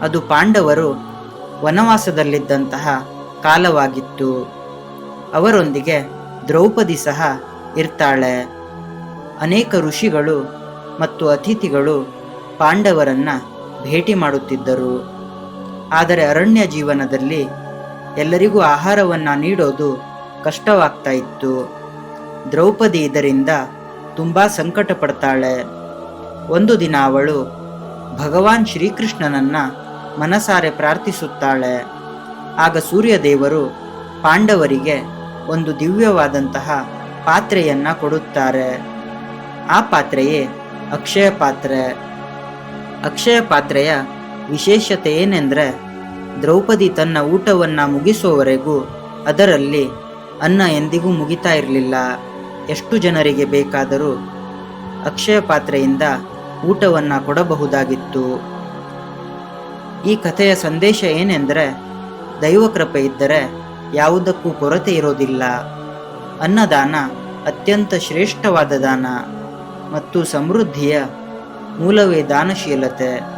ಅದು ಪಾಂಡವರು ವನವಾಸದಲ್ಲಿದ್ದಂತಹ ಕಾಲವಾಗಿತ್ತು. ಅವರೊಂದಿಗೆ ದ್ರೌಪದಿ ಸಹ ಇರ್ತಾಳೆ. ಅನೇಕ ಋಷಿಗಳು ಮತ್ತು ಅತಿಥಿಗಳು ಪಾಂಡವರನ್ನ ಭೇಟಿ ಮಾಡುತ್ತಿದ್ದರು. ಆದರೆ ಅರಣ್ಯ ಜೀವನದಲ್ಲಿ ಎಲ್ಲರಿಗೂ ಆಹಾರವನ್ನು ನೀಡೋದು ಕಷ್ಟವಾಗ್ತಾ ಇತ್ತು. ದ್ರೌಪದಿ ಇದರಿಂದ ತುಂಬ ಸಂಕಟ ಪಡ್ತಾಳೆ. ಒಂದು ದಿನ ಅವಳು ಭಗವಾನ್ ಶ್ರೀಕೃಷ್ಣನನ್ನ ಮನಸಾರೆ ಪ್ರಾರ್ಥಿಸುತ್ತಾಳೆ. ಆಗ ಸೂರ್ಯದೇವರು ಪಾಂಡವರಿಗೆ ಒಂದು ದಿವ್ಯವಾದಂತಹ ಪಾತ್ರೆಯನ್ನ ಕೊಡುತ್ತಾರೆ. ಆ ಪಾತ್ರೆಯೇ ಅಕ್ಷಯ ಪಾತ್ರೆ. ಅಕ್ಷಯ ಪಾತ್ರೆಯ ವಿಶೇಷತೆ ಏನೆಂದರೆ, ದ್ರೌಪದಿ ತನ್ನ ಊಟವನ್ನು ಮುಗಿಸುವವರೆಗೂ ಅದರಲ್ಲಿ ಅನ್ನ ಎಂದಿಗೂ ಮುಗಿತಾ ಇರಲಿಲ್ಲ. ಎಷ್ಟು ಜನರಿಗೆ ಬೇಕಾದರೂ ಅಕ್ಷಯ ಪಾತ್ರೆಯಿಂದ ಊಟವನ್ನು ಕೊಡಬಹುದಾಗಿತ್ತು. ಈ ಕಥೆಯ ಸಂದೇಶ ಏನೆಂದರೆ, ದೈವಕೃಪೆ ಇದ್ದರೆ ಯಾವುದಕ್ಕೂ ಕೊರತೆ ಇರೋದಿಲ್ಲ. ಅನ್ನದಾನ ಅತ್ಯಂತ ಶ್ರೇಷ್ಠವಾದ ದಾನ ಮತ್ತು ಸಮೃದ್ಧಿಯ ಮೂಲವೇ ದಾನಶೀಲತೆ.